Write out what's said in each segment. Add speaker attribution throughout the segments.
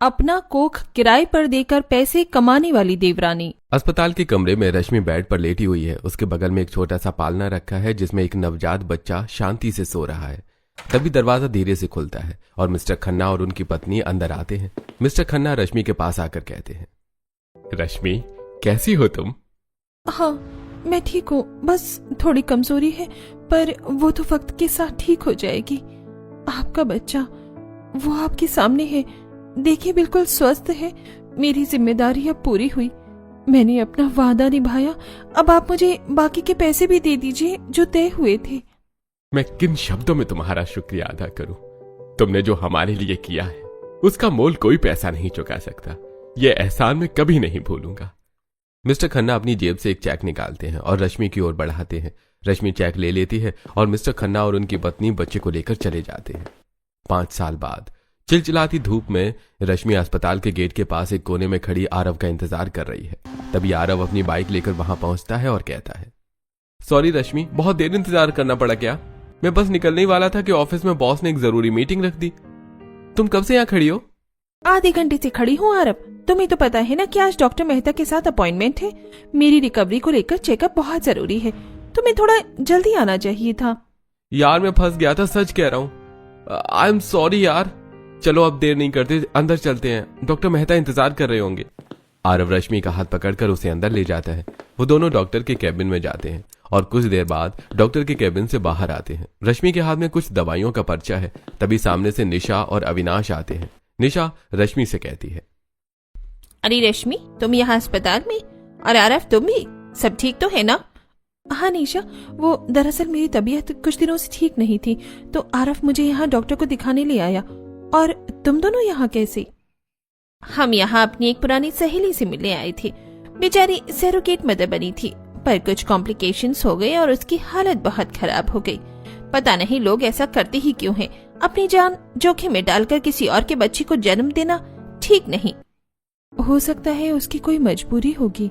Speaker 1: अपना कोख किराए पर देकर पैसे कमाने वाली देवरानी।
Speaker 2: अस्पताल के कमरे में रश्मि बेड पर लेटी हुई है। उसके बगल में एक छोटा सा पालना रखा है जिसमें एक नवजात बच्चा शांति से सो रहा है। तभी दरवाजा धीरे से खुलता है और मिस्टर खन्ना और उनकी पत्नी अंदर आते हैं। मिस्टर खन्ना रश्मि के पास आकर कहते हैं, रश्मि कैसी हो तुम?
Speaker 1: हाँ, मैं ठीक हूँ, बस थोड़ी कमजोरी है, पर वो तो वक्त के साथ ठीक हो जाएगी। आपका बच्चा वो आपके सामने है, देखिए बिल्कुल स्वस्थ है। मेरी जिम्मेदारी अब पूरी हुई, मैंने अपना वादा निभाया। अब आप मुझे बाकी के पैसे भी दे दीजिए जो तय हुए थे।
Speaker 2: मैं किन शब्दों में तुम्हारा शुक्रिया अदा करूं? तुमने जो हमारे लिए किया है उसका मोल कोई पैसा नहीं चुका सकता। यह एहसान मैं कभी नहीं भूलूंगा। मिस्टर खन्ना अपनी जेब से एक चेक निकालते हैं और रश्मि की ओर बढ़ाते हैं। रश्मि चेक ले लेती है और मिस्टर खन्ना और उनकी पत्नी बच्चे को लेकर चले जाते हैं। 5 साल बाद चिलचिलाती धूप में रश्मि अस्पताल के गेट के पास एक कोने में खड़ी आरव का इंतजार कर रही है। तभी आरव अपनी बाइक लेकर वहां पहुंचता है और कहता है, सॉरी रश्मि, बहुत देर इंतजार करना पड़ा क्या? मैं बस निकलने ही वाला था कि ऑफिस में बॉस ने एक जरूरी मीटिंग रख दी। तुम कब से यहाँ खड़ी हो?
Speaker 1: आधे घंटे से खड़ी हूँ आरव। तुम्हें तो पता है ना कि आज डॉक्टर मेहता के साथ अपॉइंटमेंट है। मेरी रिकवरी को लेकर चेकअप बहुत जरूरी है, तुम्हें थोड़ा जल्दी आना चाहिए था।
Speaker 2: यार मैं फंस गया था, सच कह रहा हूँ। आई एम सॉरी यार। चलो अब देर नहीं करते, अंदर चलते हैं, डॉक्टर मेहता इंतजार कर रहे होंगे। आरव रश्मि का हाथ पकड़कर उसे अंदर ले जाता है। वो दोनों डॉक्टर के कैबिन में जाते हैं और कुछ देर बाद डॉक्टर के कैबिन से बाहर आते हैं। रश्मि के हाथ में कुछ दवाइयों का पर्चा है। तभी सामने से निशा और अविनाश आते हैं। निशा रश्मि से कहती है,
Speaker 1: अरे रश्मि, तुम यहाँ अस्पताल में? और आरव तुम भी? सब ठीक तो है ना? हाँ निशा, वो दरअसल मेरी तबीयत कुछ दिनों से ठीक नहीं थी, तो आरव मुझे यहाँ डॉक्टर को दिखाने ले आया। और तुम दोनों यहाँ कैसे? हम यहाँ अपनी एक पुरानी सहेली से मिलने आए थे। बेचारी सरोगेट मदर बनी थी, पर कुछ कॉम्प्लिकेशंस हो गए और उसकी हालत बहुत खराब हो गई। पता नहीं लोग ऐसा करते ही क्यों हैं। अपनी जान जोखिम में डालकर किसी और के बच्चे को जन्म देना ठीक नहीं। हो सकता है उसकी कोई मजबूरी होगी।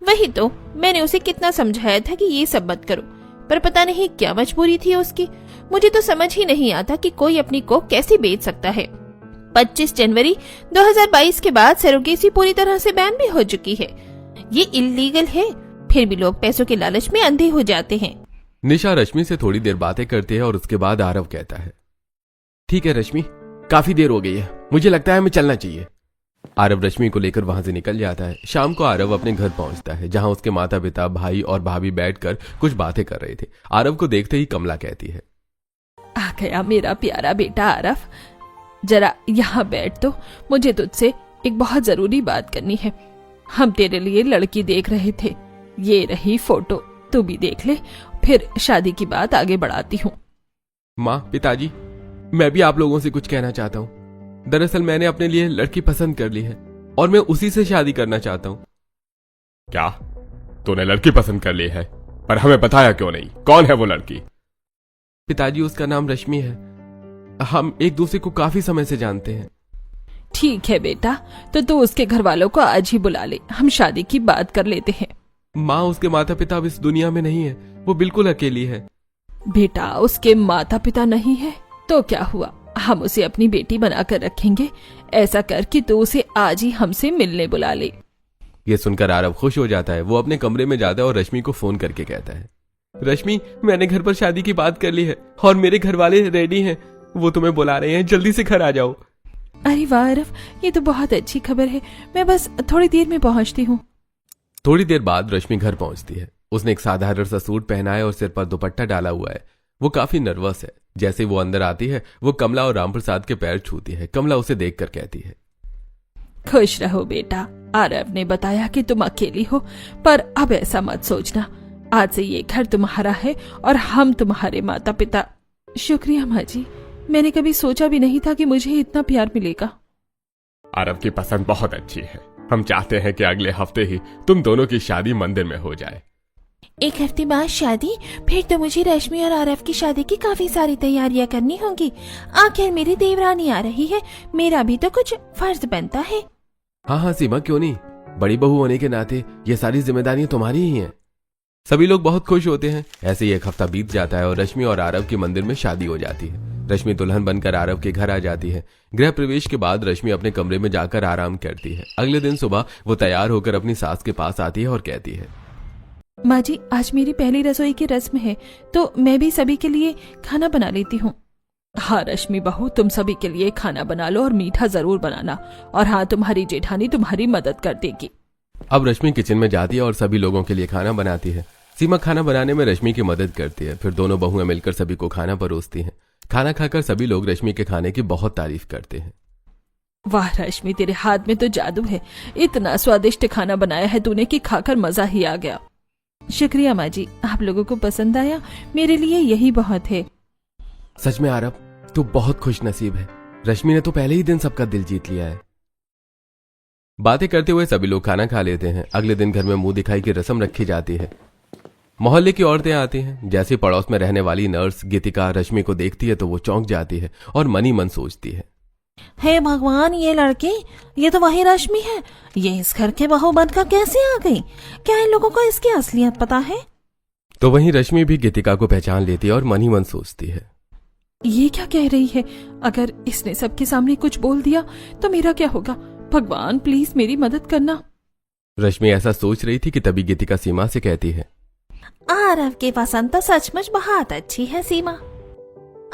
Speaker 1: वही तो, मैंने उसे कितना समझाया था कि ये सब मत करो, पर पता नहीं क्या मजबूरी थी उसकी। मुझे तो समझ ही नहीं आता कि कोई अपनी को कैसे बेच सकता है। 25 जनवरी 2022 के बाद सरोगेसी पूरी तरह से बैन भी हो चुकी है। ये इल्लीगल है, फिर भी लोग पैसों के लालच में अंधे हो जाते हैं।
Speaker 2: निशा रश्मि से थोड़ी देर बातें करती है और उसके बाद आरव कहता है, ठीक है रश्मि, काफी देर हो गई है, मुझे लगता है हमें चलना चाहिए। आरव रश्मि को लेकर वहां से निकल जाता है। शाम को आरव अपने घर पहुंचता है जहां उसके माता पिता, भाई और भाभी बैठकर कुछ बातें कर रहे थे। आरव को देखते ही कमला कहती है,
Speaker 1: आ गया मेरा प्यारा बेटा आरव, जरा यहाँ बैठ। तो मुझे तुझसे एक बहुत जरूरी बात करनी है। हम तेरे लिए लड़की देख रहे थे, ये रही फोटो, तू भी देख ले, फिर शादी की बात आगे बढ़ाती हूँ।
Speaker 2: माँ, पिताजी, मैं भी आप लोगों से कुछ कहना चाहता हूँ। दरअसल मैंने अपने लिए लड़की पसंद कर ली है और मैं उसी से शादी करना चाहता हूँ। क्या? तूने लड़की पसंद कर ली है, पर हमें बताया क्यों नहीं? कौन है वो लड़की? पिताजी, उसका नाम रश्मि है। हम एक दूसरे को काफी समय से जानते हैं।
Speaker 1: ठीक है बेटा, तो तू उसके घर वालों को आज ही बुला ले, हम शादी की बात कर लेते हैं।
Speaker 2: माँ, उसके माता पिता अब इस दुनिया में नहीं है, वो बिल्कुल अकेली है।
Speaker 1: बेटा, उसके माता पिता नहीं है तो क्या हुआ, हम उसे अपनी बेटी बनाकर रखेंगे। ऐसा कर कि तू उसे आज ही हमसे मिलने बुला ले।
Speaker 2: ये सुनकर आरव खुश हो जाता है। वो अपने कमरे में जाता है और रश्मि को फोन करके कहता है, रश्मि, मैंने घर पर शादी की बात कर ली है और मेरे घर वाले रेडी हैं, वो तुम्हें बुला रहे हैं, जल्दी से घर आ जाओ।
Speaker 1: अरे वाह आरव, ये तो बहुत अच्छी खबर है, मैं बस थोड़ी देर में पहुंचती हूँ।
Speaker 2: थोड़ी देर बाद रश्मि घर पहुंचती है। उसने एक साधारण सा सूट पहना है और सिर पर दुपट्टा डाला हुआ है। वो काफी नर्वस है। जैसे वो अंदर आती है, वो कमला और रामप्रसाद के पैर छूती है। कमला उसे देखकर कहती है,
Speaker 1: खुश रहो बेटा, आरव ने बताया कि तुम अकेली हो, पर अब ऐसा मत सोचना, आज से ये घर तुम्हारा है और हम तुम्हारे माता पिता। शुक्रिया माँ जी, मैंने कभी सोचा भी नहीं था कि मुझे इतना प्यार मिलेगा।
Speaker 2: आरव की पसंद बहुत अच्छी है। हम चाहते हैं कि अगले हफ्ते ही तुम दोनों की शादी मंदिर में हो जाए।
Speaker 1: 1 हफ्ते बाद शादी? फिर तो मुझे रश्मि और आरव की शादी की काफी सारी तैयारियां करनी होंगी। आखिर मेरी देवरानी आ रही है, मेरा भी तो कुछ फर्ज बनता है।
Speaker 2: हाँ हाँ सीमा, क्यों नहीं, बड़ी बहू होने के नाते ये सारी जिम्मेदारियां तुम्हारी ही हैं। सभी लोग बहुत खुश होते हैं। ऐसे ही 1 हफ्ता बीत जाता है और रश्मि और आरव की मंदिर में शादी हो जाती है। रश्मि दुल्हन बनकर आरव के घर आ जाती है। गृह प्रवेश के बाद रश्मि अपने कमरे में जाकर आराम करती है। अगले दिन सुबह वो तैयार होकर अपनी सास के पास आती है और कहती है,
Speaker 1: माँ जी, आज मेरी पहली रसोई की रस्म है, तो मैं भी सभी के लिए खाना बना लेती हूँ। हाँ रश्मि बहू, तुम सभी के लिए खाना बना लो और मीठा जरूर बनाना। और हाँ, तुम्हारी जेठानी तुम्हारी मदद कर देगी।
Speaker 2: अब रश्मि किचन में जाती है और सभी लोगों के लिए खाना बनाती है। सीमा खाना बनाने में रश्मि की मदद करती है। फिर दोनों बहुएं मिलकर सभी को खाना परोसती हैं। खाना खाकर सभी लोग रश्मि के खाने की बहुत तारीफ करते हैं।
Speaker 1: वाह रश्मि, तेरे हाथ में तो जादू है। इतना स्वादिष्ट खाना बनाया है तूने कि खाकर मजा ही आ गया। शुक्रिया माँ जी, आप लोगों को पसंद आया, मेरे लिए यही बहुत है।
Speaker 2: सच में आरव, तू बहुत खुश नसीब है। रश्मि ने तो पहले ही दिन सबका दिल जीत लिया है। बातें करते हुए सभी लोग खाना खा लेते हैं। अगले दिन घर में मुंह दिखाई की रस्म रखी जाती है। मोहल्ले की औरतें आती हैं। जैसे पड़ोस में रहने वाली नर्स गीतिका रश्मि को देखती है तो वो चौंक जाती है और मनी मन सोचती है,
Speaker 3: हे भगवान, ये लड़की, ये तो वही रश्मि है। ये इस घर के बहू बनकर कैसे आ गई? क्या इन लोगों को इसकी असलियत पता है?
Speaker 2: तो वहीं रश्मि भी गीतिका को पहचान लेती है और मनी मन सोचती है,
Speaker 1: ये क्या कह रही है? अगर इसने सबके सामने कुछ बोल दिया तो मेरा क्या होगा? भगवान प्लीज मेरी मदद करना।
Speaker 2: रश्मि ऐसा सोच रही थी कि तभी गीतिका सीमा से कहती है,
Speaker 3: आरव की पसंद तो सचमुच बहुत अच्छी है सीमा।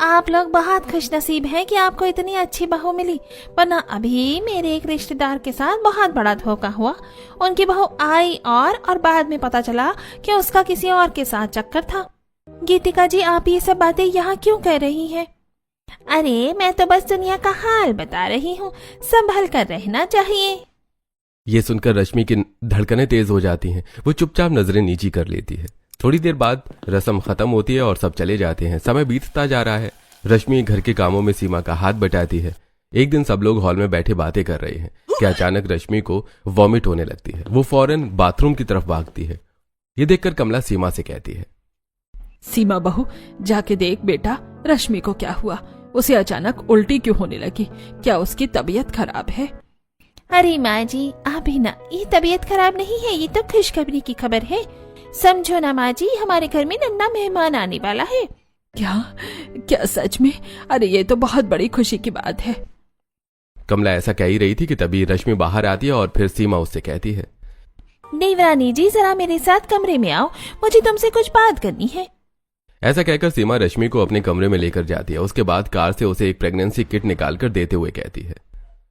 Speaker 3: आप लोग बहुत खुशनसीब हैं कि आपको इतनी अच्छी बहू मिली, वरना अभी मेरे एक रिश्तेदार के साथ बहुत बड़ा धोखा हुआ। उनकी बहू आई और बाद में पता चला कि उसका किसी और के साथ चक्कर था।
Speaker 1: गीतिका जी, आप ये सब बातें यहाँ क्यों कह रही हैं?
Speaker 3: अरे मैं तो बस दुनिया का हाल बता रही हूँ, संभल कर रहना चाहिए।
Speaker 2: ये सुनकर रश्मि की धड़कनें तेज हो जाती हैं। वो चुपचाप नजरें नीची कर लेती है। थोड़ी देर बाद रस्म खत्म होती है और सब चले जाते हैं। समय बीतता जा रहा है। रश्मि घर के कामों में सीमा का हाथ बटाती है। एक दिन सब लोग हॉल में बैठे बातें कर रहे हैं कि अचानक रश्मि को वॉमिट होने लगती है। वो फौरन बाथरूम की तरफ भागती है। ये देखकर कमला सीमा से कहती है,
Speaker 1: सीमा बहू, जाके देख बेटा, रश्मि को क्या हुआ? उसे अचानक उल्टी क्यों होने लगी? क्या उसकी तबीयत खराब है?
Speaker 3: अरे माँ जी, आप ही ना, ये तबीयत खराब नहीं है, ये तो खुशखबरी की खबर है। समझो ना माँ जी, हमारे घर में नन्हा मेहमान आने वाला है।
Speaker 1: क्या सच में? अरे ये तो बहुत बड़ी खुशी की बात है।
Speaker 2: कमला ऐसा कह ही रही थी कि तभी रश्मि बाहर आती है और फिर सीमा उससे कहती है,
Speaker 3: देवरानी जी, जरा मेरे साथ कमरे में आओ, मुझे तुमसे कुछ बात करनी है।
Speaker 2: ऐसा कहकर सीमा रश्मि को अपने कमरे में लेकर जाती है। उसके बाद कार से उसे एक प्रेगनेंसी किट निकालकर देते हुए कहती है,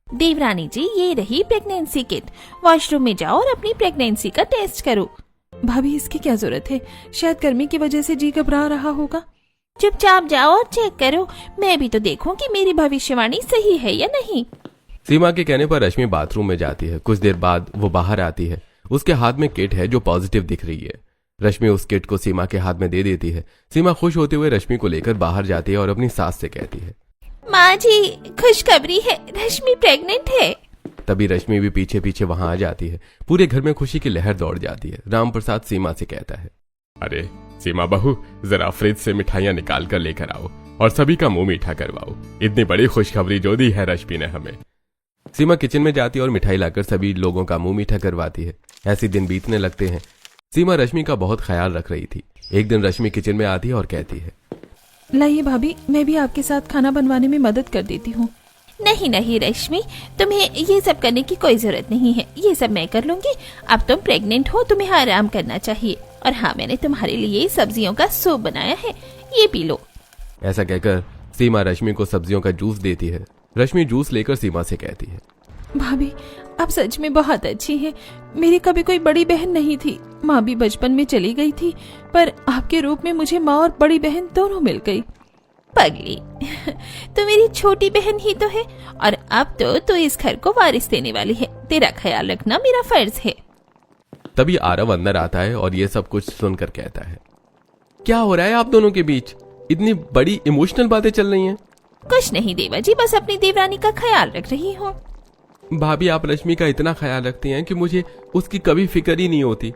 Speaker 3: देवरानी जी, ये रही प्रेगनेंसी किट, वॉशरूम में जाओ और अपनी प्रेगनेंसी का टेस्ट करो।
Speaker 1: भाभी, इसकी क्या जरूरत है? शायद गर्मी की वजह से जी घबरा रहा होगा।
Speaker 3: चुपचाप जाओ और चेक करो, मैं भी तो देखूं कि मेरी भविष्यवाणी सही है या नहीं।
Speaker 2: सीमा के कहने पर रश्मि बाथरूम में जाती है। कुछ देर बाद वो बाहर आती है। उसके हाथ में किट है जो पॉजिटिव दिख रही है। रश्मि उस किट को सीमा के हाथ में दे देती है। सीमा खुश होते हुए रश्मि को लेकर बाहर जाती है और अपनी सास से कहती है,
Speaker 3: माँ जी, खुशखबरी है, रश्मि प्रेग्नेंट है।
Speaker 2: तभी रश्मि भी पीछे पीछे वहां आ जाती है। पूरे घर में खुशी की लहर दौड़ जाती है। राम प्रसाद सीमा से कहता है, अरे सीमा बहू, जरा फ्रिज से मिठाइयां निकाल कर लेकर आओ और सभी का मुंह मीठा करवाओ। इतनी बड़ी खुशखबरी जो दी है रश्मि ने हमें। सीमा किचन में जाती है और मिठाई लाकर सभी लोगों का मुंह मीठा करवाती है। ऐसे दिन बीतने लगते हैं। सीमा रश्मि का बहुत ख्याल रख रही थी। एक दिन रश्मि किचन में आती है और कहती है,
Speaker 1: लाइए भाभी, मैं भी आपके साथ खाना बनवाने में मदद कर देती हूँ।
Speaker 3: नहीं नहीं रश्मि, तुम्हें ये सब करने की कोई जरूरत नहीं है, ये सब मैं कर लूंगी। अब तुम प्रेग्नेंट हो, तुम्हें आराम करना चाहिए। और हाँ, मैंने तुम्हारे लिए सब्जियों का सूप बनाया है, ये पी लो।
Speaker 2: ऐसा कहकर सीमा रश्मि को सब्जियों का जूस देती है। रश्मि जूस लेकर सीमा से कहती है,
Speaker 1: भाभी, आप सच में बहुत अच्छी हैं। मेरी कभी कोई बड़ी बहन नहीं थी। माँ भी बचपन में चली गई थी, पर आपके रूप में मुझे माँ और बड़ी बहन दोनों मिल गई।
Speaker 3: पगली, तो मेरी छोटी बहन ही तो है, और अब तो तू इस घर को वारिस देने वाली है। तेरा ख्याल रखना मेरा फर्ज है।
Speaker 2: तभी आरव अंदर आता है और ये सब कुछ सुनकर कहता है, क्या हो रहा है आप दोनों के बीच? इतनी बड़ी इमोशनल बातें चल रही हैं।
Speaker 3: कुछ नहीं देवा जी, बस अपनी देवरानी का ख्याल रख रही हूँ।
Speaker 2: भाभी, आप रश्मि का इतना ख्याल रखती हैं कि मुझे उसकी कभी फिक्र ही नहीं होती।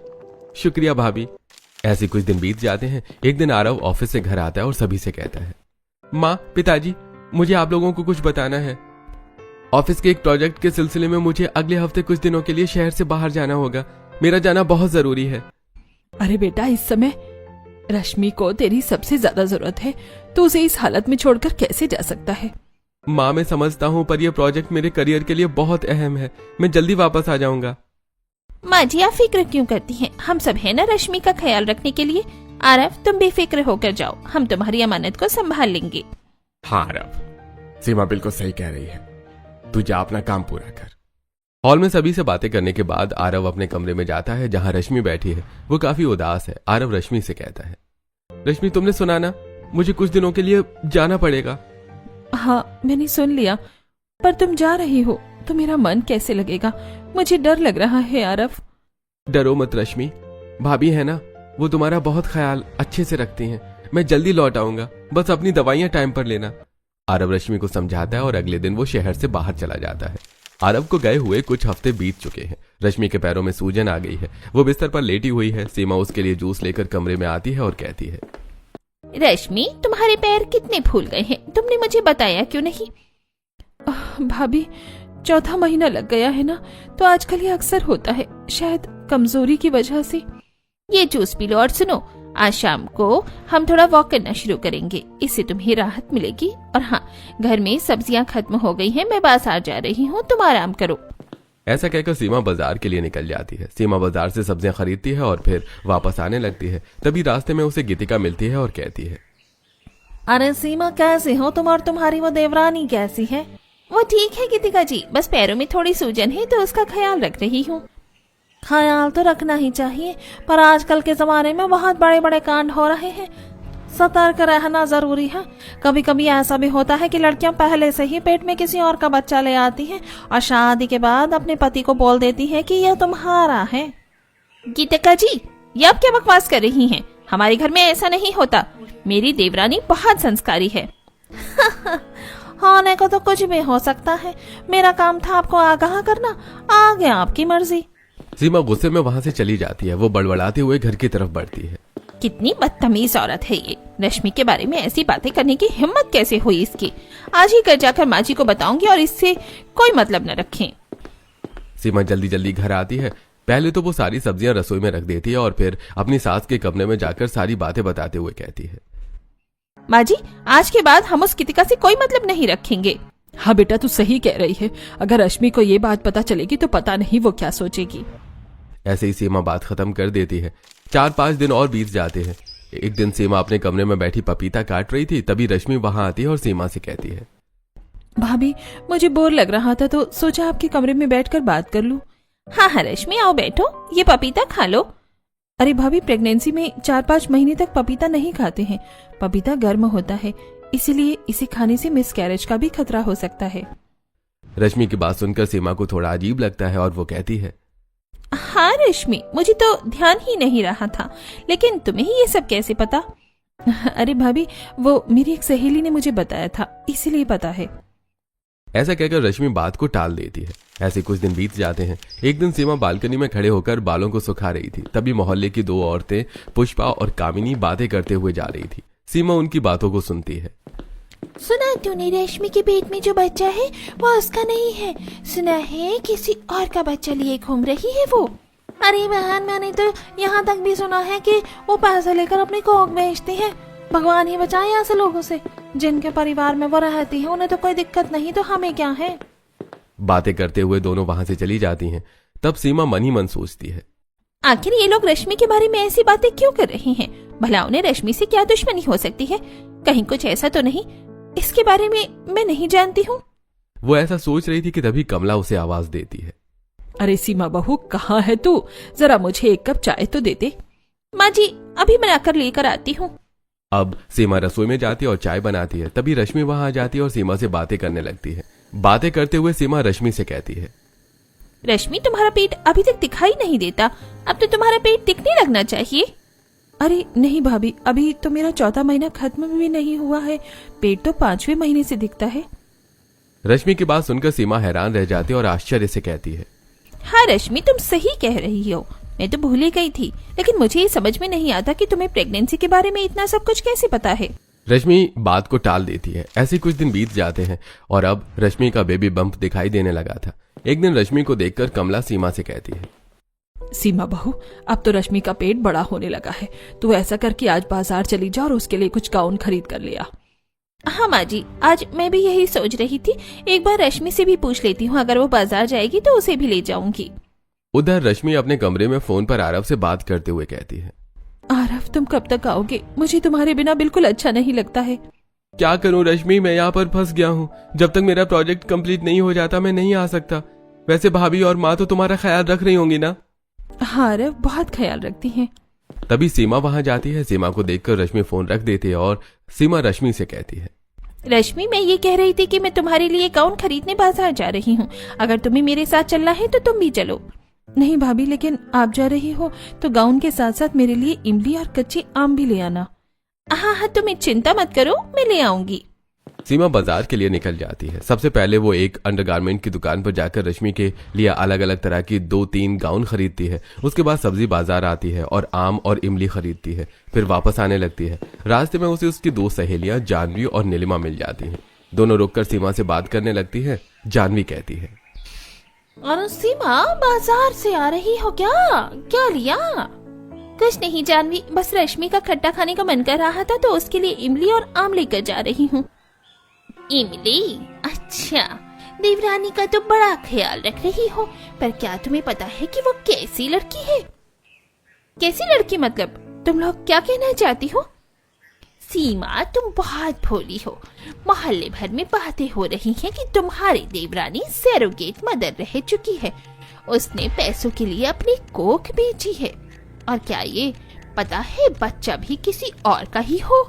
Speaker 2: शुक्रिया भाभी। ऐसे कुछ दिन बीत जाते हैं। एक दिन आरव ऑफिस से घर आता है और सभी से कहता है, माँ, पिताजी, मुझे आप लोगों को कुछ बताना है। ऑफिस के एक प्रोजेक्ट के सिलसिले में मुझे अगले हफ्ते कुछ दिनों के लिए शहर से बाहर जाना होगा। मेरा जाना बहुत जरूरी है।
Speaker 1: अरे बेटा, इस समय रश्मि को तेरी सबसे ज्यादा जरूरत है। तो उसे इस हालत में छोड़कर कैसे जा सकता है।
Speaker 2: माँ मैं समझता हूँ, पर यह प्रोजेक्ट मेरे करियर के लिए बहुत अहम है। मैं जल्दी वापस आ जाऊंगा।
Speaker 3: माँ जी आप फिक्र क्यों करती हैं, हम सब है ना रश्मि का ख्याल रखने के लिए। आरव तुम बेफिक्र होकर जाओ, हम तुम्हारी अमानत को संभाल लेंगे।
Speaker 2: हाँ आरव, सीमा बिल्कुल सही कह रही है, तू जा अपना काम पूरा कर। हॉल में सभी से बातें करने के बाद आरव अपने कमरे में जाता है जहां रश्मि बैठी है। वो काफी उदास है। आरव रश्मि से कहता है, रश्मि तुमने सुना ना, मुझे कुछ दिनों के लिए जाना पड़ेगा।
Speaker 1: हाँ मैंने सुन लिया, पर तुम जा रही हो तो मेरा मन कैसे लगेगा, मुझे डर लग रहा है आरव।
Speaker 2: डरो मत रश्मि, भाभी है ना, वो तुम्हारा बहुत ख्याल अच्छे से रखती हैं। मैं जल्दी लौट आऊंगा, बस अपनी दवाइयां टाइम पर लेना। आरव रश्मि को समझाता है और अगले दिन वो शहर से बाहर चला जाता है। आरव को गए हुए कुछ हफ्ते बीत चुके हैं। रश्मि के पैरों में सूजन आ गई है। वो बिस्तर पर लेटी हुई है। सीमा उसके लिए जूस लेकर कमरे में आती है और कहती है,
Speaker 3: रश्मि तुम्हारे पैर कितने फूल गए हैं, तुमने मुझे बताया क्यों नहीं।
Speaker 1: भाभी चौथा महीना लग गया है ना, तो आजकल ये अक्सर होता है, शायद कमजोरी की वजह से।
Speaker 3: ये जूस पी लो और सुनो, आज शाम को हम थोड़ा वॉक करना शुरू करेंगे, इससे तुम्हें राहत मिलेगी। और हाँ, घर में सब्जियां खत्म हो गई हैं, मैं बाजार जा रही हूँ, तुम आराम करो।
Speaker 2: ऐसा कहकर सीमा बाजार के लिए निकल जाती है। सीमा बाजार से सब्जियां खरीदती है और फिर वापस आने लगती है। तभी रास्ते में उसे गीतिका मिलती है और कहती है,
Speaker 3: अरे सीमा कैसे हो तुम, और तुम्हारी वो देवरानी कैसी है। वो ठीक है गीतिका जी, बस पैरों में थोड़ी सूजन है तो उसका ख्याल रख रही हूँ। ख्याल तो रखना ही चाहिए, पर आजकल के जमाने में बहुत बड़े बड़े कांड हो रहे हैं, सतर्क रहना जरूरी है। कभी कभी ऐसा भी होता है कि लड़कियां पहले से ही पेट में किसी और का बच्चा ले आती हैं और शादी के बाद अपने पति को बोल देती हैं कि यह तुम्हारा है। गीतिका जी, ये आप क्या बकवास कर रही हैं? हमारे घर में ऐसा नहीं होता। मेरी देवरानी बहुत संस्कारी है। होने को तो कुछ भी हो सकता है, मेरा काम था आपको आगाह करना, आगे आपकी मर्जी।
Speaker 2: सीमा गुस्से में वहां से चली जाती है। वो बड़बड़ाते हुए घर की तरफ बढ़ती है।
Speaker 3: कितनी बदतमीज औरत है ये, रश्मि के बारे में ऐसी बातें करने की हिम्मत कैसे हुई इसकी। आज ही घर जाकर माँ जी को बताऊंगी और इससे कोई मतलब न रखें।
Speaker 2: सीमा जल्दी जल्दी घर आती है। पहले तो वो सारी सब्जियां रसोई में रख देती है और फिर अपनी सास के कमरे में जाकर सारी बातें बताते हुए कहती है,
Speaker 3: माँ जी आज के बाद हम उस गीतिका से कोई मतलब नहीं रखेंगे।
Speaker 1: हाँ बेटा तू सही कह रही है, अगर रश्मि को ये बात पता चलेगी तो पता नहीं वो क्या सोचेगी।
Speaker 2: ऐसे ही सीमा बात खत्म कर देती है। 4-5 दिन और बीत जाते हैं। एक दिन सीमा अपने कमरे में बैठी पपीता काट रही थी। तभी रश्मि वहां आती है और सीमा से कहती है,
Speaker 1: भाभी मुझे बोर लग रहा था तो सोचा आपके कमरे में बैठकर बात कर लूं।
Speaker 3: हाँ हाँ रश्मि आओ बैठो, ये पपीता खा लो।
Speaker 1: अरे भाभी प्रेगनेंसी में 4-5 महीने तक पपीता नहीं खाते हैं। पपीता गर्म होता है, इसीलिए इसे खाने से मिसकैरेज का भी खतरा हो सकता है।
Speaker 2: रश्मि की बात सुनकर सीमा को थोड़ा अजीब लगता है और वो कहती है,
Speaker 3: हाँ रश्मि मुझे तो ध्यान ही नहीं रहा था, लेकिन तुम्हें ये सब कैसे पता।
Speaker 1: अरे भाभी वो मेरी एक सहेली ने मुझे बताया था, इसीलिए पता है।
Speaker 2: ऐसा कहकर रश्मि बात को टाल देती है। ऐसे कुछ दिन बीत जाते हैं। एक दिन सीमा बालकनी में खड़े होकर बालों को सुखा रही थी। तभी मोहल्ले की 2 औरतें पुष्पा और कामिनी बातें करते हुए जा रही थी। सीमा उनकी बातों को सुनती है।
Speaker 3: सुना तूने रश्मि के पेट में जो बच्चा है वो उसका नहीं है, सुना है किसी और का बच्चा लिए घूम रही है वो। अरे बहन मैंने तो यहाँ तक भी सुना है कि वो पैसे लेकर अपनी कोख बेचती है। भगवान ही बचाए ऐसे लोगों से, जिनके परिवार में वो रहती है उन्हें तो कोई दिक्कत नहीं, तो हमें क्या है।
Speaker 2: बातें करते हुए दोनों वहां से चली जाती हैं। तब सीमा मन ही मन सोचती है,
Speaker 3: आखिर ये लोग रश्मि के बारे में ऐसी बातें क्यों कर रही हैं? भला उन्हें रश्मि से क्या दुश्मनी हो सकती है? कहीं कुछ ऐसा तो नहीं, इसके बारे में मैं नहीं जानती हूँ।
Speaker 2: वो ऐसा सोच रही थी कि तभी कमला उसे आवाज देती है,
Speaker 1: अरे सीमा बहू कहाँ है तू, जरा मुझे 1 कप चाय तो देते।
Speaker 3: माँ जी अभी बनाकर लेकर आती हूँ।
Speaker 2: अब सीमा रसोई में जाती है और चाय बनाती है। तभी रश्मि वहां आ जाती है और सीमा से बातें करने लगती है। बातें करते हुए सीमा रश्मि से कहती है,
Speaker 3: रश्मि तुम्हारा पेट अभी तक दिखाई नहीं देता, अब तो तुम्हारा पेट दिखने लगना चाहिए।
Speaker 1: अरे नहीं भाभी, अभी तो मेरा 4था महीना खत्म भी नहीं हुआ है, पेट तो 5वें महीने से दिखता है।
Speaker 2: रश्मि की बात सुनकर सीमा हैरान रह जाती है और आश्चर्य से कहती है,
Speaker 3: हाँ रश्मि तुम सही कह रही हो, मैं तो भूल ही गई थी, लेकिन मुझे ये समझ में नहीं आता कि तुम्हें प्रेगनेंसी के बारे में इतना सब कुछ कैसे पता है।
Speaker 2: रश्मि बात को टाल देती है। ऐसे कुछ दिन बीत जाते हैं और अब रश्मि का बेबी बम्प दिखाई देने लगा था। एक दिन रश्मि को देखकर कमला सीमा से कहती है,
Speaker 1: सीमा बहू अब तो रश्मि का पेट बड़ा होने लगा है, तू ऐसा करके आज बाजार चली जा और उसके लिए कुछ गाउन खरीद कर ले आ।
Speaker 3: हाँ माँ जी, आज मैं भी यही सोच रही थी, एक बार रश्मि से भी पूछ लेती हूँ, अगर वो बाजार जाएगी तो उसे भी ले जाऊंगी।
Speaker 2: उधर रश्मि अपने कमरे में फोन पर आरव से बात करते हुए कहती है,
Speaker 1: आरव तुम कब तक आओगे? मुझे तुम्हारे बिना बिल्कुल अच्छा नहीं लगता है।
Speaker 2: क्या करूं रश्मि, मैं यहाँ पर फंस गया हूँ। जब तक मेरा प्रोजेक्ट कंप्लीट नहीं हो जाता मैं नहीं आ सकता। वैसे भाभी और माँ तो तुम्हारा ख्याल रख रही होंगी ना?
Speaker 1: हाँ आरव, बहुत ख्याल रखती हैं।
Speaker 2: तभी सीमा वहां जाती है। सीमा को देखकर रश्मि फोन रख देती है और सीमा रश्मि से कहती है,
Speaker 3: रश्मि, मैं ये कह रही थी कि मैं तुम्हारे लिए गाउन खरीदने बाजार जा रही हूँ, अगर तुम्हें मेरे साथ चलना है तो तुम भी चलो।
Speaker 1: नहीं भाभी, लेकिन आप जा रही हो तो गाउन के साथ साथ मेरे लिए इमली और कच्चे आम भी ले आना।
Speaker 3: हाँ हाँ, तुम चिंता मत करो, मैं ले आऊंगी।
Speaker 2: सीमा बाजार के लिए निकल जाती है। सबसे पहले वो एक अंडरगारमेंट की दुकान पर जाकर रश्मि के लिए अलग अलग तरह की 2-3 गाउन खरीदती है। उसके बाद सब्जी बाजार आती है और आम और इमली खरीदती है। फिर वापस आने लगती है। रास्ते में उसे उसकी 2 सहेलियां जानवी और नीलिमा मिल जाती हैं। दोनों रुककर सीमा से बात करने लगती है। जानवी कहती है,
Speaker 3: और सीमा, बाजार से आ रही हो क्या? क्या लिया? कुछ नहीं जानवी, बस रश्मि का खट्टा खाने का मन कर रहा था तो उसके लिए इमली और आम लेकर जा रही हूँ। इमली? अच्छा, देवरानी का तो बड़ा ख्याल रख रही हो, पर क्या तुम्हें पता है कि वो कैसी लड़की है? कैसी लड़की मतलब? तुम लोग क्या कहना चाहती हो? सीमा, तुम बहुत भोली हो। मोहल्ले भर में बातें हो रही हैं कि तुम्हारी देवरानी सैरोगेट मदर रह चुकी है। उसने पैसों के लिए अपनी कोख बेची है। और क्या ये पता है बच्चा भी किसी और का ही हो?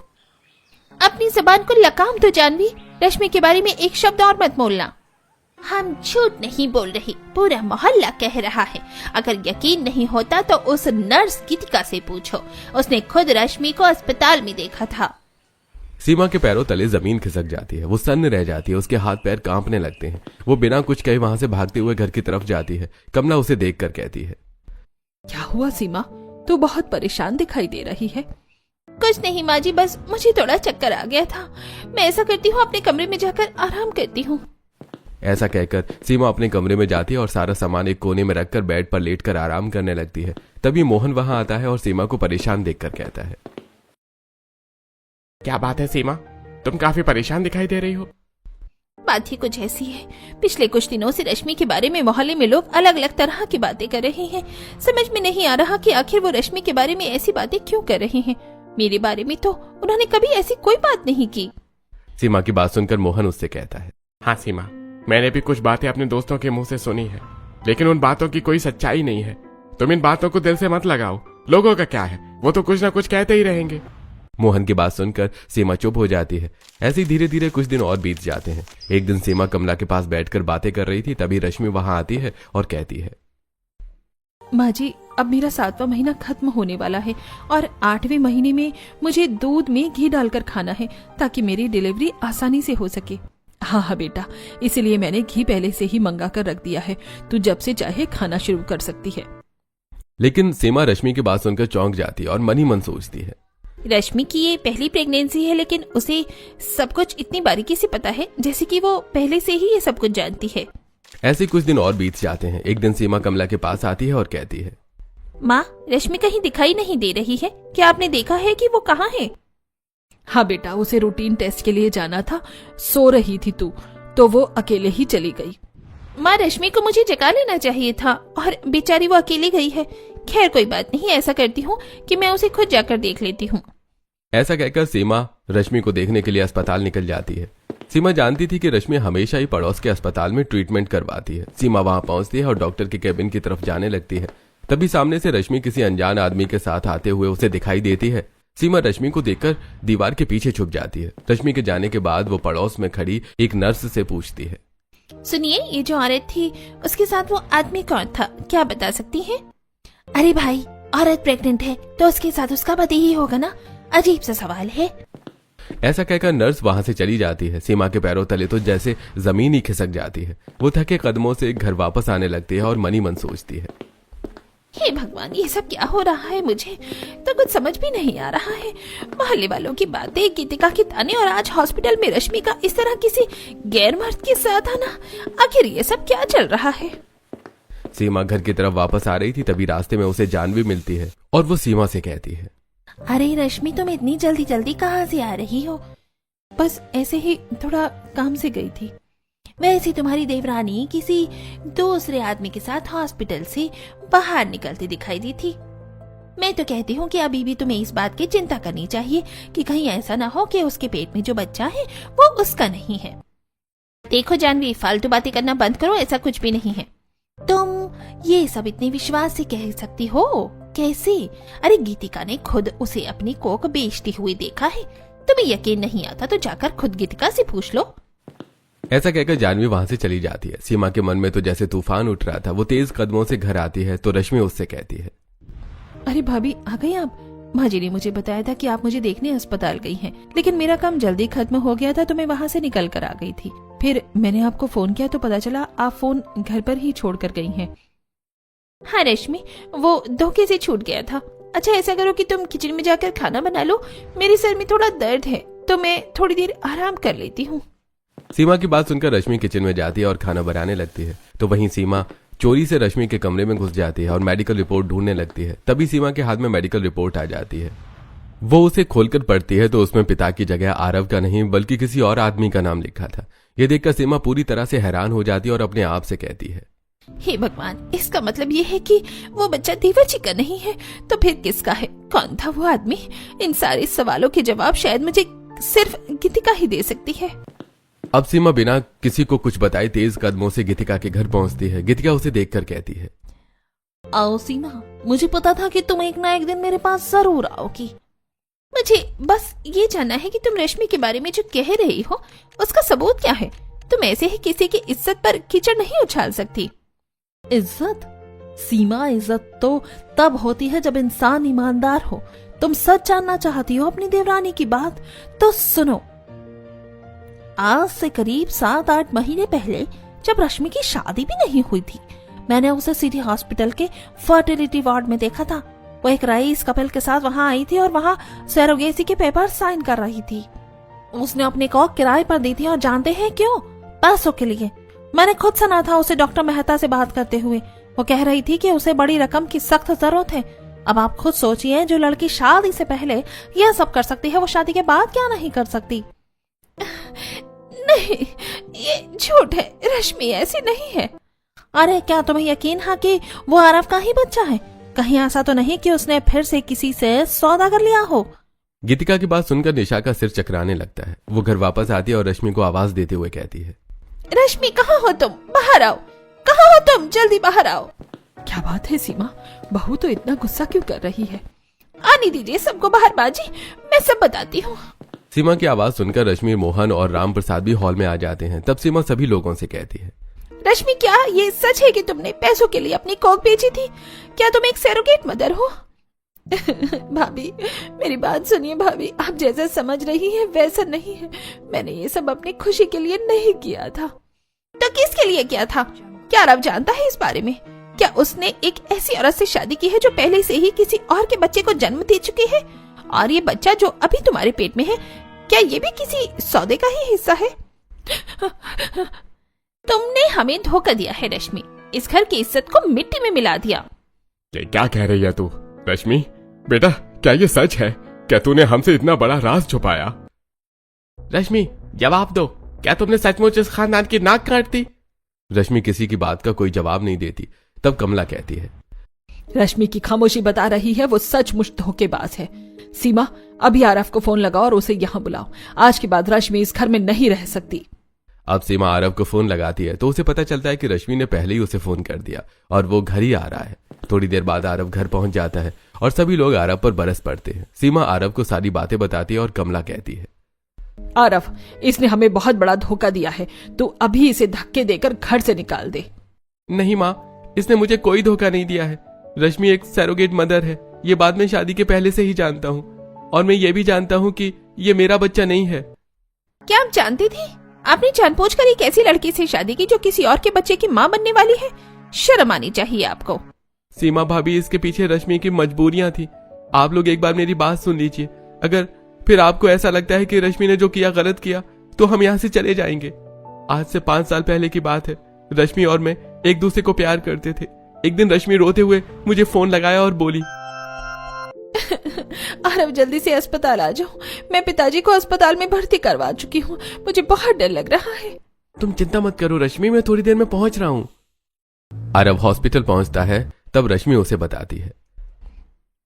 Speaker 3: अपनी जबान को लगाम दो जानवी, रश्मि के बारे में एक शब्द और मत बोलना। हम झूठ नहीं बोल रही, पूरा मोहल्ला कह रहा है। अगर यकीन नहीं होता तो उस नर्स गीतिका से पूछो, उसने खुद रश्मि को अस्पताल में देखा था।
Speaker 2: सीमा के पैरों तले जमीन खिसक जाती है। वो सन्न रह जाती है। उसके हाथ पैर कांपने लगते हैं। वो बिना कुछ कहे वहां से भागते हुए घर की तरफ जाती है। कमला उसे देखकर कहती है,
Speaker 1: क्या हुआ सीमा, तू बहुत परेशान दिखाई दे रही है।
Speaker 3: कुछ नहीं माँ जी, बस मुझे थोड़ा चक्कर आ गया था। मैं ऐसा करती हूँ, अपने कमरे में जाकर आराम करती हूँ।
Speaker 2: ऐसा कहकर सीमा अपने कमरे में जाती है और सारा सामान एक कोने में रखकर बेड पर लेटकर आराम करने लगती है। तभी मोहन वहां आता है और सीमा को परेशान देखकर कहता है,
Speaker 4: क्या बात है सीमा, तुम काफी परेशान दिखाई दे रही हो।
Speaker 3: बात ही कुछ ऐसी है, पिछले कुछ दिनों से रश्मि के बारे में मोहल्ले में लोग अलग अलग तरह की बातें कर रहे हैं। समझ में नहीं आ रहा कि आखिर वो रश्मि के बारे में ऐसी बातें क्यों कर रहे हैं। मेरे बारे में तो उन्होंने कभी ऐसी कोई बात नहीं की।
Speaker 2: सीमा की बात सुनकर मोहन उससे कहता है,
Speaker 4: हाँ सीमा, मैंने भी कुछ बातें अपने दोस्तों के मुंह से सुनी है, लेकिन उन बातों की कोई सच्चाई नहीं है। तुम इन बातों को दिल से मत लगाओ। लोगों का क्या है, वो तो कुछ ना कुछ कहते ही रहेंगे।
Speaker 2: मोहन की बात सुनकर सीमा चुप हो जाती है। ऐसे ही धीरे धीरे कुछ दिन और बीत जाते हैं। एक दिन सीमा कमला के पास बैठकर बातें कर रही थी। तभी रश्मि वहां आती है और कहती है,
Speaker 1: माँ जी, अब मेरा 7वां महीना खत्म होने वाला है और 8वें महीने में मुझे दूध में घी डालकर खाना है ताकि मेरी डिलीवरी आसानी से हो सके। हाँ हाँ बेटा, इसीलिए मैंने घी पहले से ही मंगा कर रख दिया है। तू जब से चाहे खाना शुरू कर सकती है।
Speaker 2: लेकिन सीमा रश्मि की बात सुनकर चौंक जाती है और मन ही मन सोचती है,
Speaker 3: रश्मि की ये पहली प्रेगनेंसी है, लेकिन उसे सब कुछ इतनी बारीकी से पता है जैसे कि वो पहले से ही ये सब कुछ जानती है।
Speaker 2: ऐसे कुछ दिन और बीत जाते हैं। एक दिन सीमा कमला के पास आती है और कहती है,
Speaker 3: माँ, रश्मि कहीं दिखाई नहीं दे रही है, क्या आपने देखा है कि वो कहाँ है?
Speaker 1: हाँ बेटा, उसे रूटीन टेस्ट के लिए जाना था, सो रही थी तू, तो वो अकेले ही चली गई।
Speaker 3: माँ, रश्मि को मुझे जगा लेना चाहिए था और बेचारी वो अकेली गई है। खैर कोई बात नहीं, ऐसा करती हूँ कि मैं उसे खुद जाकर देख लेती हूँ।
Speaker 2: ऐसा कहकर सीमा रश्मि को देखने के लिए अस्पताल निकल जाती है। सीमा जानती थी कि रश्मि हमेशा ही पड़ोस के अस्पताल में ट्रीटमेंट करवाती है। सीमा वहां पहुंचती है और डॉक्टर के केबिन की तरफ जाने लगती है। तभी सामने से रश्मि किसी अनजान आदमी के साथ आते हुए उसे दिखाई देती है। सीमा रश्मि को देखकर दीवार के पीछे छुप जाती है। रश्मि के जाने के बाद वो पड़ोस में खड़ी एक नर्स से पूछती है,
Speaker 3: सुनिए, ये जो औरत थी उसके साथ वो आदमी कौन था, क्या बता सकती हैं? अरे भाई, औरत प्रेग्नेंट है तो उसके साथ उसका पति ही होगा ना, अजीब सा सवाल है।
Speaker 2: ऐसा कहकर नर्स वहां से चली जाती है। सीमा के पैरों तले तो जैसे जमीन ही खिसक जाती है। वो थके कदमों से घर वापस आने लगती है और मनी मन सोचती है,
Speaker 3: हे भगवान, ये सब क्या हो रहा है? मुझे तो कुछ समझ भी नहीं आ रहा है। मोहल्ले वालों की बातें, गीतिका के ताने और आज हॉस्पिटल में रश्मि का इस तरह किसी गैर मर्द के साथ आना, आखिर ये सब क्या चल रहा है?
Speaker 2: सीमा घर की तरफ वापस आ रही थी। तभी रास्ते में उसे जानवी मिलती है और वो सीमा से कहती है,
Speaker 3: अरे रश्मि, तुम इतनी जल्दी जल्दी कहाँ से आ रही हो?
Speaker 1: बस ऐसे ही थोड़ा काम से गई थी।
Speaker 3: वैसे तुम्हारी देवरानी किसी दूसरे आदमी के साथ हॉस्पिटल से बाहर निकलती दिखाई दी थी। मैं तो कहती हूँ कि अभी भी तुम्हें इस बात की चिंता करनी चाहिए कि कहीं ऐसा ना हो कि उसके पेट में जो बच्चा है वो उसका नहीं है। देखो जानवी, फालतू बातें करना बंद करो, ऐसा कुछ भी नहीं है। तुम ये सब इतने विश्वास से कह सकती हो कैसे? अरे गीतिका ने खुद उसे अपनी कोक बेचती हुई देखा है। तुम्हें यकीन नहीं आता तो जाकर खुद गीतिका से पूछ लो।
Speaker 2: ऐसा कहकर जानवी वहां से चली जाती है। सीमा के मन में तो जैसे तूफान उठ रहा था। वो तेज कदमों से घर आती है तो रश्मि उससे कहती है,
Speaker 1: अरे भाभी आ गई आप? माँ जी ने मुझे बताया था कि आप मुझे देखने अस्पताल गई हैं, लेकिन मेरा काम जल्दी खत्म हो गया था तो मैं वहाँ से निकल कर आ गई थी। फिर मैंने आपको फोन किया तो पता चला आप फोन घर पर ही छोड़ कर गई हैं।
Speaker 3: हाँ रश्मि, वो धोखे से छूट गया था। अच्छा ऐसा करो कि तुम किचन में जाकर खाना बना लो, मेरे सर में थोड़ा दर्द है तो मैं थोड़ी देर आराम कर लेती हूँ।
Speaker 2: सीमा की बात सुनकर रश्मि किचन में जाती है और खाना बनाने लगती है। तो वहीं सीमा चोरी से रश्मि के कमरे में घुस जाती है और मेडिकल रिपोर्ट ढूंढने लगती है। तभी सीमा के हाथ में मेडिकल रिपोर्ट आ जाती है। वो उसे खोलकर पढ़ती है तो उसमें पिता की जगह आरव का नहीं बल्कि किसी और आदमी का नाम लिखा था। ये देखकर सीमा पूरी तरह से हैरान हो जाती है और अपने आप से कहती है,
Speaker 3: हे भगवान, इसका मतलब ये है कि वो बच्चा देवर्षि का नहीं है तो फिर किसका है? कौन था वो आदमी? इन सारे सवालों के जवाब शायद मुझे सिर्फ गीतिका ही दे सकती है।
Speaker 2: अब सीमा बिना किसी को कुछ बताए तेज कदमों से गीतिका के घर पहुंचती है। गीतिका उसे देखकर कहती है,
Speaker 3: आओ सीमा, मुझे पता था कि तुम एक ना एक दिन मेरे पास जरूर आओगी। मुझे बस ये जानना है कि तुम रश्मि के बारे में जो कह रही हो उसका सबूत क्या है? तुम ऐसे ही किसी की इज्जत पर कीचड़ नहीं उछाल सकती।
Speaker 5: इज्जत? सीमा, इज्जत तो तब होती है जब इंसान ईमानदार हो। तुम सच जानना चाहती हो अपनी देवरानी की बात? तो सुनो, आज से करीब 7-8 महीने पहले जब रश्मि की शादी भी नहीं हुई थी, मैंने उसे सिटी हॉस्पिटल के फर्टिलिटी वार्ड में देखा था। वो एक रईस कपल के साथ वहां आई थी और वहां सरोगेसी के पेपर साइन कर रही थी। उसने अपनी कॉक किराए पर दी थी और जानते हैं क्यों? पैसों के लिए। मैंने खुद सुना था उसे डॉक्टर मेहता से बात करते हुए। वो कह रही थी कि उसे बड़ी रकम की सख्त जरूरत है। अब आप खुद सोचिए, जो लड़की शादी से पहले यह सब कर सकती है वो शादी के बाद क्या नहीं कर सकती?
Speaker 3: नहीं, ये झूठ है, रश्मि ऐसी नहीं है।
Speaker 5: अरे क्या तुम्हें यकीन है कि वो आरव का ही बच्चा है? कहीं ऐसा तो नहीं कि उसने फिर से किसी से सौदा कर लिया हो?
Speaker 2: गीतिका की बात सुनकर निशा का सिर चकराने लगता है। वो घर वापस आती है और रश्मि को आवाज देते हुए कहती है,
Speaker 3: रश्मि कहाँ हो तुम? बाहर आओ, कहाँ हो तुम? जल्दी बाहर आओ।
Speaker 1: क्या बात है सीमा, बहू तो इतना गुस्सा क्यों कर रही है?
Speaker 3: आने दीजिए सबको बाहर बाजी, मैं सब बताती हूँ।
Speaker 2: सीमा की आवाज सुनकर रश्मि, मोहन और राम प्रसाद भी हॉल में आ जाते हैं। तब सीमा सभी लोगों से कहती है,
Speaker 3: रश्मि क्या ये सच है कि तुमने पैसों के लिए अपनी कोक बेची थी? क्या तुम एक सरोगेट मदर हो? भाभी मेरी बात सुनिए भाभी, आप जैसा समझ रही हैं वैसा नहीं है। मैंने ये सब अपनी खुशी के लिए नहीं किया था। तो किसके लिए किया था? क्या रव जानता है इस बारे में? क्या उसने एक ऐसी औरत से शादी की है जो पहले से ही किसी और के बच्चे को जन्म दे चुकी है? और ये बच्चा जो अभी तुम्हारे पेट में है, क्या ये भी किसी सौदे का ही हिस्सा है? तुमने हमें धोखा दिया है रश्मि, इस घर की इज्जत को मिट्टी में मिला दिया।
Speaker 4: ये क्या कह रही है तू? रश्मि बेटा, क्या ये सच है? क्या तूने हमसे इतना बड़ा राज छुपाया?
Speaker 2: रश्मि जवाब दो, क्या तुमने सचमुच इस खानदान की नाक काट दी? रश्मि किसी की बात का कोई जवाब नहीं देती। तब कमला कहती है,
Speaker 1: रश्मि की खामोशी बता रही है वो सचमुच धोखेबाज है। सीमा अभी आरव को फोन लगाओ और उसे यहाँ बुलाओ। आज के बाद रश्मि इस घर में नहीं रह सकती।
Speaker 2: अब सीमा आरव को फोन लगाती है तो उसे पता चलता है कि रश्मि ने पहले ही उसे फोन कर दिया और वो घर ही आ रहा है। थोड़ी देर बाद आरव घर पहुंच जाता है और सभी लोग आरव पर बरस पड़ते हैं। सीमा आरव को सारी बातें बताती है और कमला कहती है,
Speaker 1: आरव, इसने हमें बहुत बड़ा धोखा दिया है, तू अभी इसे धक्के देकर घर से निकाल दे।
Speaker 2: नहीं माँ, इसने मुझे कोई धोखा नहीं दिया है। रश्मि एक सरोगेट मदर है, ये बात मैं शादी के पहले से ही जानता हूँ और मैं ये भी जानता हूँ कि ये मेरा बच्चा नहीं है।
Speaker 3: क्या आप जानती थी? आपने जानबूझकर एक ऐसी लड़की से शादी की जो किसी और के बच्चे की माँ बनने वाली है? शर्म आनी चाहिए आपको।
Speaker 2: सीमा भाभी, इसके पीछे रश्मि की मजबूरियां थी। आप लोग एक बार मेरी बात सुन लीजिए। अगर फिर आपको ऐसा लगता है कि रश्मि ने जो किया गलत किया तो हम यहाँ से चले जाएंगे। आज से 5 साल पहले की बात है। रश्मि और मैं एक दूसरे को प्यार करते थे। एक दिन रश्मि रोते हुए मुझे फोन लगाया और बोली,
Speaker 1: आरव जल्दी से अस्पताल आ जाओ। मैं पिताजी को अस्पताल में भर्ती करवा चुकी हूँ। मुझे बहुत डर लग रहा है।
Speaker 2: तुम चिंता मत करो रश्मि, मैं थोड़ी देर में पहुंच रहा हूं। आरव हॉस्पिटल पहुंचता है, तब रश्मि उसे बताती है।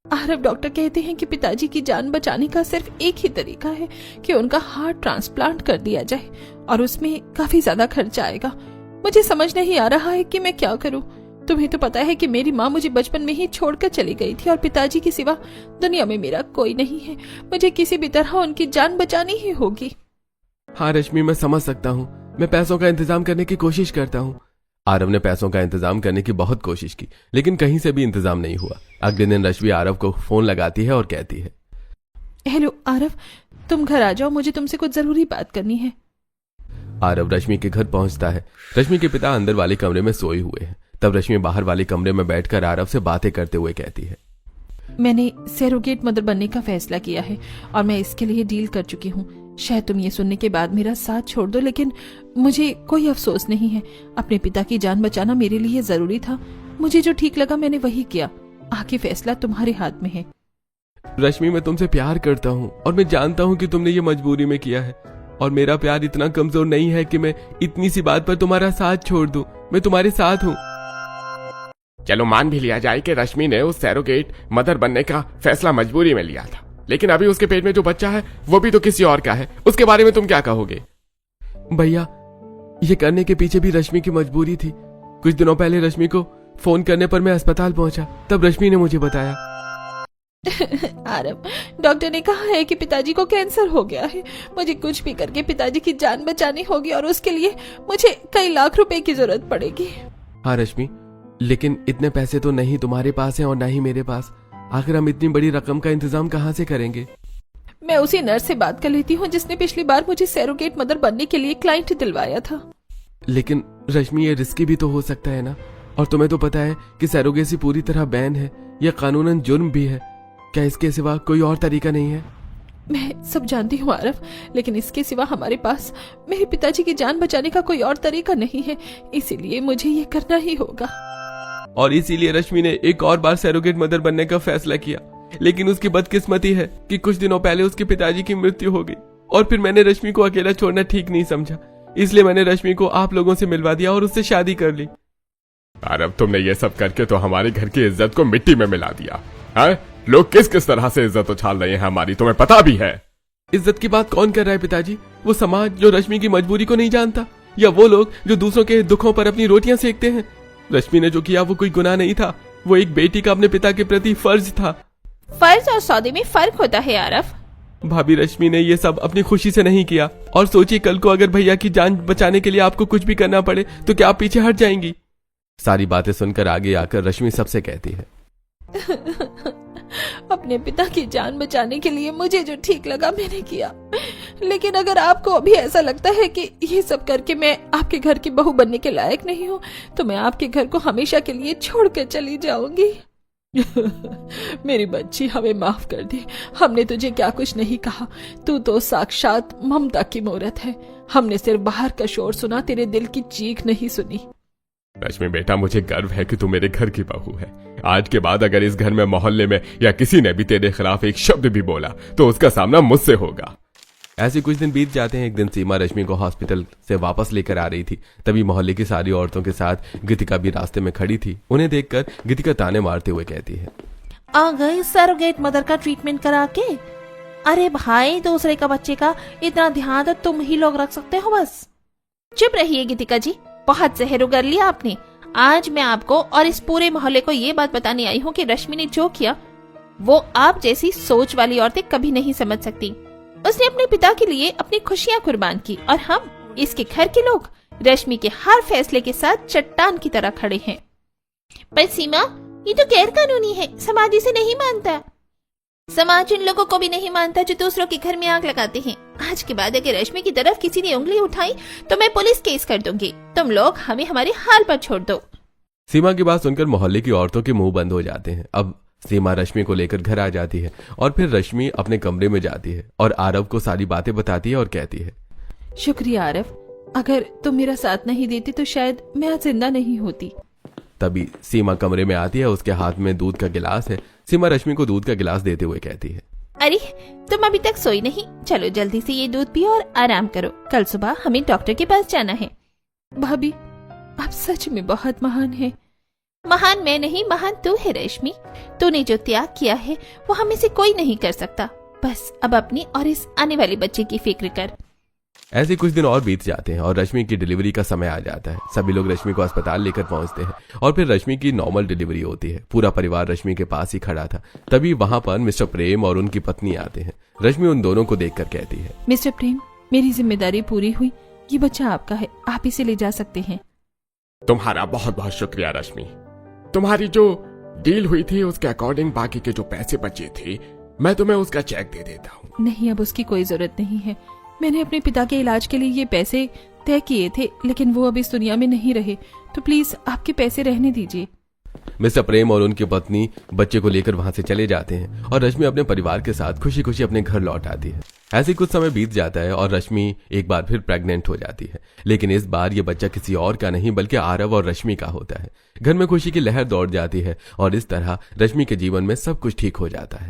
Speaker 1: आरव, डॉक्टर कहते हैं कि पिताजी की जान बचाने का सिर्फ एक ही तरीका है कि उनका हार्ट ट्रांसप्लांट कर दिया जाए, और उसमें काफी ज्यादा खर्च आएगा। मुझे समझ नहीं आ रहा है कि मैं क्या करूं। तुम्हें तो पता है कि मेरी माँ मुझे बचपन में ही छोड़कर चली गई थी, और पिताजी के सिवा दुनिया में मेरा कोई नहीं है। मुझे किसी भी तरह उनकी जान बचानी ही होगी।
Speaker 2: हाँ रश्मि, मैं समझ सकता हूँ। मैं पैसों का इंतजाम करने की कोशिश करता हूँ। आरव ने पैसों का इंतजाम करने की बहुत कोशिश की, लेकिन कहीं से भी इंतजाम नहीं हुआ। अगले दिन रश्मि आरव को फोन लगाती है और कहती है,
Speaker 1: हेलो आरव, तुम घर आ जाओ, मुझे तुमसे कुछ जरूरी बात करनी है।
Speaker 2: आरव रश्मि के घर पहुंचता है। रश्मि के पिता अंदर वाले कमरे में सोए हुए हैं। तब रश्मि बाहर वाले कमरे में बैठकर आरव से बातें करते हुए कहती है,
Speaker 1: मैंने सैरोगेट मदर बनने का फैसला किया है, और मैं इसके लिए डील कर चुकी हूँ। शायद तुम ये सुनने के बाद मेरा साथ छोड़ दो, लेकिन मुझे कोई अफसोस नहीं है। अपने पिता की जान बचाना मेरे लिए जरूरी था। मुझे जो ठीक लगा मैंने वही किया। आगे फैसला तुम्हारे हाथ में है।
Speaker 2: रश्मि, मैं तुमसे प्यार करता हूँ, और मैं जानता हूँ कि तुमने ये मजबूरी में किया है, और मेरा प्यार इतना कमजोर नहीं है कि मैं इतनी सी बात पर तुम्हारा साथ छोड़ दूं। मैं तुम्हारे साथ हूँ।
Speaker 4: चलो मान भी लिया जाए कि रश्मि ने उस सैरोगेट मदर बनने का फैसला मजबूरी में लिया था, लेकिन अभी उसके पेट में जो बच्चा है वो भी तो किसी और का है। उसके बारे में तुम क्या कहोगे?
Speaker 2: भैया, ये करने के पीछे भी रश्मि की मजबूरी थी। कुछ दिनों पहले रश्मि को फोन करने पर मैं अस्पताल पहुंचा, तब रश्मि ने मुझे बताया।
Speaker 1: आरव, डॉक्टर ने कहा है कि पिताजी को कैंसर हो गया है। मुझे कुछ भी करके पिताजी की जान बचानी होगी, और उसके लिए मुझे कई लाख रुपए की जरूरत पड़ेगी।
Speaker 2: हाँ रश्मि, लेकिन इतने पैसे तो नहीं तुम्हारे पास हैं और ना ही मेरे पास। आखिर हम इतनी बड़ी रकम का इंतजाम कहाँ से करेंगे?
Speaker 1: मैं उसी नर्स से बात कर लेती हूँ जिसने पिछली बार मुझे सैरोगेट मदर बनने के लिए क्लाइंट दिलवाया था।
Speaker 2: लेकिन रश्मि, ये रिस्की भी तो हो सकता है ना, और तुम्हें तो पता है कि सैरोगेसी पूरी तरह बैन है। यह कानूनन जुर्म भी है। क्या इसके सिवा कोई और तरीका नहीं है?
Speaker 1: मैं सब जानती हूँ आरव, लेकिन इसके सिवा हमारे पास मेरे पिताजी की जान बचाने का कोई और तरीका नहीं है। इसीलिए मुझे ये करना ही होगा।
Speaker 2: और इसीलिए रश्मि ने एक और बार सैरोगेट मदर बनने का फैसला किया, लेकिन उसकी बदकिस्मती है कि कुछ दिनों पहले उसके पिताजी की मृत्यु हो गई, और फिर मैंने रश्मि को अकेला छोड़ना ठीक नहीं समझा। इसलिए मैंने रश्मि को आप लोगों से मिलवा दिया और उससे शादी कर ली।
Speaker 4: आरव, तुमने ये सब करके तो हमारे घर की इज्जत को मिट्टी में मिला दिया है। लोग किस किस तरह से इज्जत उछाल रहे हैं हमारी, तुम्हें पता भी है।
Speaker 2: इज्जत की बात कौन कर रहा है पिताजी? वो समाज जो रश्मि की मजबूरी को नहीं जानता, या वो लोग जो दूसरों के दुखों पर अपनी रोटियां सेकते हैं? रश्मि ने जो किया वो कोई गुनाह नहीं था। वो एक बेटी का अपने पिता के प्रति फर्ज था।
Speaker 3: फर्ज और सौदे में फर्क होता है आरव।
Speaker 2: भाभी, रश्मि ने ये सब अपनी खुशी से नहीं किया। और सोचिए, कल को अगर भैया की जान बचाने के लिए आपको कुछ भी करना पड़े तो क्या आप पीछे हट जाएंगी? सारी बातें सुनकर आगे आकर रश्मि सबसे कहती है,
Speaker 1: अपने पिता की जान बचाने के लिए मुझे जो ठीक लगा मैंने किया, लेकिन अगर आपको अभी ऐसा लगता है कि ये सब करके मैं आपके घर की बहू बनने के लायक नहीं हूँ, तो मैं आपके घर को हमेशा के लिए छोड़कर चली जाऊंगी। मेरी बच्ची, हमें माफ कर दे। हमने तुझे क्या कुछ नहीं कहा। तू तो साक्षात ममता की मूरत है। हमने सिर्फ बाहर का शोर सुना, तेरे दिल की चीख नहीं सुनी।
Speaker 4: रश्मि बेटा, मुझे गर्व है कि तू मेरे घर की बहू है। आज के बाद अगर इस घर में, मोहल्ले में या किसी ने भी तेरे खिलाफ एक शब्द भी बोला तो उसका सामना मुझसे होगा।
Speaker 2: ऐसे कुछ दिन बीत जाते हैं। एक दिन सीमा रश्मि को हॉस्पिटल से वापस लेकर आ रही थी। तभी मोहल्ले की सारी औरतों के साथ गीतिका भी रास्ते में खड़ी थी। उन्हें देखकर गीतिका ताने मारते हुए कहती है,
Speaker 5: आ गई सरोगेट मदर का ट्रीटमेंट करा के। अरे भाई, दूसरे का बच्चे का इतना ध्यान तो तुम ही लोग रख सकते हो बस।
Speaker 3: चुप रहिए गीतिका जी, बहुत जहर उगल लिया आपने। आज मैं आपको और इस पूरे मोहल्ले को ये बात बताने आई हूँ कि रश्मि ने जो किया वो आप जैसी सोच वाली औरतें कभी नहीं समझ सकती। उसने अपने पिता के लिए अपनी खुशियां कुर्बान की, और हम इसके घर के लोग रश्मि के हर फैसले के साथ चट्टान की तरह खड़े हैं। पर सीमा, ये तो गैर कानूनी है, समाज इसे नहीं मानता। समाज उन लोगों को भी नहीं मानता जो दूसरों के घर में आग लगाते हैं। आज के बाद अगर रश्मि की तरफ किसी ने उंगली उठाई तो मैं पुलिस केस कर दूंगी। तुम लोग हमें हमारे हाल पर छोड़ दो।
Speaker 2: सीमा की बात सुनकर मोहल्ले की औरतों के मुंह बंद हो जाते हैं। अब सीमा रश्मि को लेकर घर आ जाती है, और फिर रश्मि अपने कमरे में जाती है और आरव को सारी बातें बताती है और कहती है,
Speaker 1: शुक्रिया आरव, अगर तुम मेरा साथ नहीं देते तो शायद मैं आज जिंदा नहीं होती।
Speaker 2: तभी सीमा कमरे में आती है। उसके हाथ में दूध का गिलास है। सीमा रश्मि को दूध का गिलास देते हुए कहती है,
Speaker 3: अरे तुम अभी तक सोई नहीं, चलो जल्दी से ये दूध पियो और आराम करो, कल सुबह हमें डॉक्टर के पास जाना है।
Speaker 1: भाभी आप सच में बहुत महान हैं।
Speaker 3: महान मैं नहीं, महान तू है रश्मि। तूने जो त्याग किया है वो हमें से कोई नहीं कर सकता। बस अब अपनी और इस आने वाले बच्चे की फिक्र कर।
Speaker 2: ऐसे कुछ दिन और बीत जाते हैं और रश्मि की डिलीवरी का समय आ जाता है। सभी लोग रश्मि को अस्पताल लेकर पहुंचते हैं और फिर रश्मि की नॉर्मल डिलीवरी होती है। पूरा परिवार रश्मि के पास ही खड़ा था। तभी वहां पर मिस्टर प्रेम और उनकी पत्नी आते हैं। रश्मि उन दोनों को देखकर कहती है,
Speaker 1: मिस्टर प्रेम, मेरी जिम्मेदारी पूरी हुई, ये बच्चा आपका है, आप इसे ले जा सकते हैं।
Speaker 4: तुम्हारा बहुत बहुत शुक्रिया रश्मि। तुम्हारी जो डील हुई थी उसके अकॉर्डिंग बाकी के जो पैसे बचे थे मैं तुम्हें उसका चेक दे देता हूँ।
Speaker 1: नहीं, अब उसकी कोई जरूरत नहीं है। मैंने अपने पिता के इलाज के लिए ये पैसे तय किए थे, लेकिन वो अब इस दुनिया में नहीं रहे, तो प्लीज आपके पैसे रहने दीजिए।
Speaker 2: मिस्टर प्रेम और उनकी पत्नी बच्चे को लेकर वहां से चले जाते हैं और रश्मि अपने परिवार के साथ खुशी खुशी अपने घर लौट आती है। ऐसे कुछ समय बीत जाता है और रश्मि एक बार फिर प्रेग्नेंट हो जाती है, लेकिन इस बार ये बच्चा किसी और का नहीं बल्कि आरव और रश्मि का होता है। घर में खुशी की लहर दौड़ जाती है और इस तरह रश्मि के जीवन में सब कुछ ठीक हो जाता है।